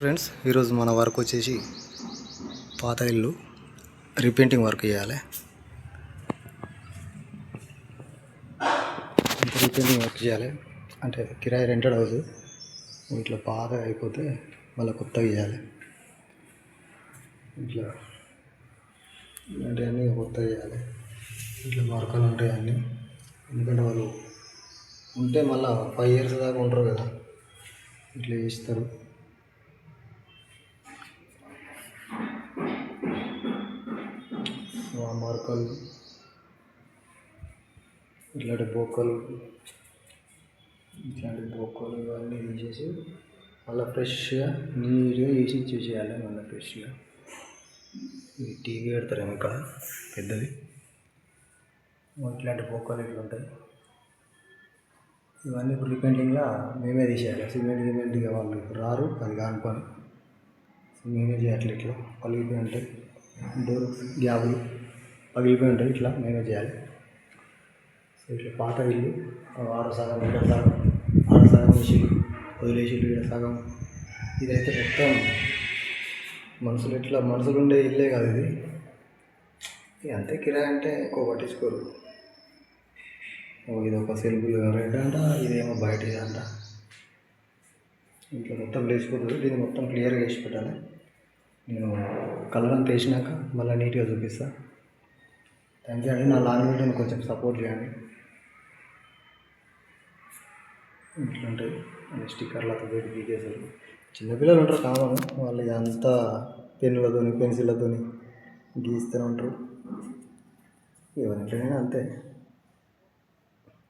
Friends, ఈరోజు మన work వచ్చేసి పాత ఇల్లు రీపెయింటింగ్ వర్క్ చేయాలి. రీపెయింటింగ్ వర్క్ చేయాలి అంటే కిరాయి రెంటెడ్ హౌస్ ఇట్లా పాత అయిపోతే మళ్ళీ కొత్తగా చేయాలి. ఇట్లా ఇలాంటివన్నీ కొత్తగా చేయాలి. ఇట్లా వర్కలు ఉంటాయి అన్నీ. ఎందుకంటే వాళ్ళు ఉంటే మళ్ళీ 5 years దాకా ఉంటారు కదా, ఇట్లా చేస్తారు. మార్కలు ఇట్లాంటి బొక్కలు ఇవన్నీ తీసేసి మళ్ళీ ఫ్రెష్గా నీట్గా వేసి ఇచ్చేసేయాలి. మళ్ళీ ఫ్రెష్గా ఇది టీవీ పెడతారేమో ఇక్కడ పెద్దది. ఇట్లాంటి బొక్కలు ఇట్లా ఉంటాయి. ఇవన్నీ ఇప్పుడు రీపెయింటింగ్లో మేమే తీసేయాలి. సిమెంట్ ఇక వాళ్ళు రారు, అది కాని పని. మేమే చేయాలి. ఇట్లా పగిలిపోయి ఉంటాయి, డోర్ గ్యాబులు పగిలిపోయి ఉంటాయి, ఇట్లా మేమే చేయాలి. సో ఇట్లా పాత ఇల్లు ఆడ సగం ఈడ సగం, ఆడ సగం వేసి వదిలేసి ఈడ సగం. ఇదైతే మొత్తం మనుషులు ఉండే ఇల్లే కాదు ఇది. అంతే, కిరాయి అంటే ఎక్కువ పట్టించుకోరు. ఇది ఒక సెల్ఫ్ రెడ్ అంట, ఇదేమో బయట అంట. ఇట్లా మొత్తం లేచిపోతుంది. దీన్ని మొత్తం క్లియర్గా వేసి పెట్టాలి. నేను కలర్ అంతా వేసినాక మళ్ళీ నీట్గా చూపిస్తాను. థ్యాంక్ యూ అండి. నా లాంగ్ వీడియోని కొంచెం సపోర్ట్ చేయండి. ఇట్లా ఉంటాయి స్టిక్కర్లతో పెట్టి గీకేసారు. చిన్నపిల్లలు ఉంటారు కామన్, వాళ్ళు అంతా పెన్నులతో పెన్సిళ్ళతో గీస్తూనే ఉంటారు. ఎవరింట్లోనైనా అంతే,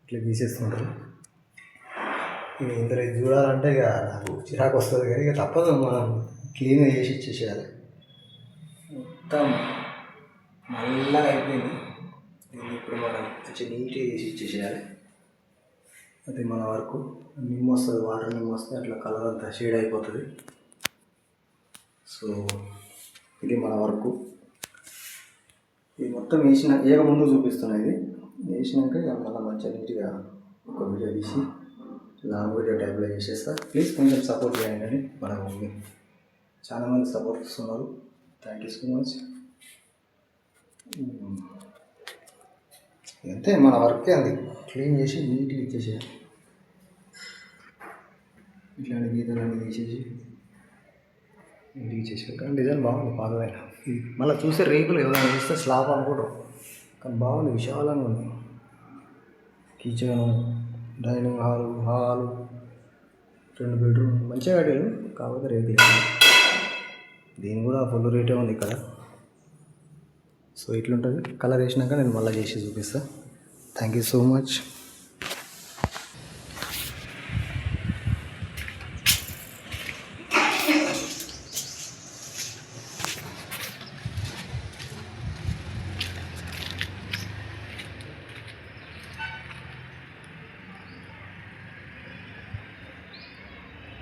ఇట్లా గీసేస్తుంటారు. ఇక ఇందులో ఇది చూడాలంటే ఇక నాకు చిరాకు వస్తుంది, కానీ ఇక తప్పదు, మనం క్లీన్గా చేసి ఇచ్చేసేయాలి. మొత్తం నల్లగా అయిపోయింది. దీన్ని ఇప్పుడు మనం మంచి నీట్గా చేసి ఇచ్చేసేయాలి. అది మన వరకు. నిమ్మ వస్తుంది, వాటర్ నిమ్మ వస్తే అట్లా కలర్ అంతా షేడ్ అయిపోతుంది. సో ఇది మన వర్క్. ఇది మొత్తం వేయక ముందు చూపిస్తున్నాయి. ఇది వేసినాక ఇక మళ్ళీ మంచిగా నీట్గా ఒక వీడియో తీసి లాంగ్ వీడియో టైప్లో చేసేస్తా. ప్లీజ్ కొంచెం సపోర్ట్ చేయండి అని. మనకు చాలామంది సపోర్ట్ ఇస్తున్నారు. Thank you so much. అంతే, మన వర్కే అది. క్లీన్ చేసి నీట్గా ఇచ్చేసేయాలి. ఇట్లాంటి గీతలన్నీ తీసేసి నీట్గా ఇచ్చేసారు. కానీ డిజైన్ బాగుంది, పాతదైన. ఇది మళ్ళీ చూసే రేకులు ఎవరైనా చూస్తే స్లాబ్ అనుకుంటారు, కానీ బాగుంది, విశాలంగా ఉంది. కిచెన్, డైనింగ్ హాలు 2 bedroom మంచిగా కట్టారు. కాకపోతే రేకులు దీని కూడా ఫుల్ రేటే ఉంది ఇక్కడ. సో ఇట్లుంటుంది. కలర్ వేసినాక నేను మళ్ళీ చేసి చూపిస్తాను. Thank you so much.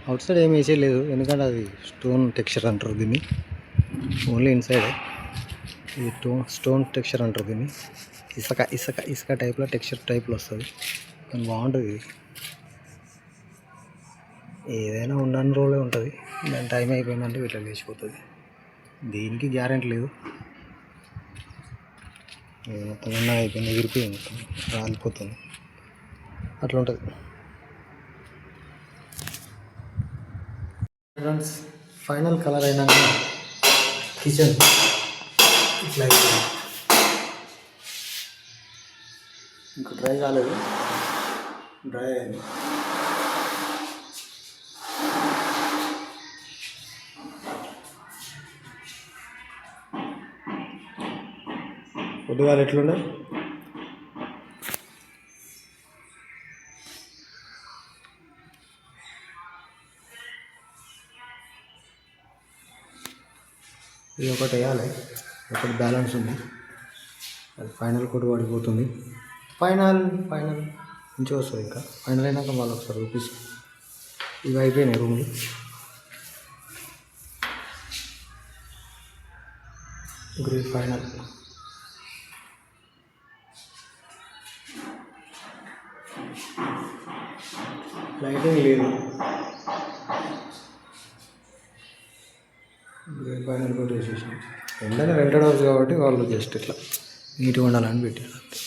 Out side ఏమి వేసేయలేదు, ఎందుకంటే అది స్టోన్ టెక్స్చర్ అంటారు దీన్ని. ఓన్లీ ఇన్సైడ్ ఇది స్టోన్ టెక్స్చర్ అంటారు దీన్ని. ఇసుక టైప్లో టెక్స్చర్ టైప్లో వస్తుంది, కానీ బాగుంటుంది. ఇది ఏదైనా ఉండని రోజులే ఉంటుంది. దాని టైం అయిపోయిందంటే ఇట్లా లేచిపోతుంది. దీనికి గ్యారెంటీ లేదు. మొత్తం ఉన్న అయిపోయింది, ఎగిరిపోయింది, మొత్తం రాలిపోతుంది, అట్లా ఉంటుంది. ఫ్రెండ్స్, ఫైనల్ కలర్ అయినాక కిచెన్ ఇట్లా అయిపోయింది. ఇంకా డ్రై కాలేదు, డ్రై అయింది. పొద్దుగాల ఎట్లుండే, ఇది ఒకటి వేయాలి, ఒకటి బ్యాలెన్స్ ఉంది. అది ఫైనల్ కూడా పడిపోతుంది. ఫైనల్ మంచిగా వస్తుంది. ఇంకా ఫైనల్ అయినాక మళ్ళీ ఒకసారి చూపిస్తాం. ఇవి అయిపోయినాయి రూమ్లు. Great final. లైటింగ్ లేదు, పైన కూడా వేసేసాం. ఎండనే రెంటెడ్ హౌస్ కాబట్టి వాళ్ళు జస్ట్ ఇట్లా నీట్గా ఉండాలని పెట్టారు అంతే.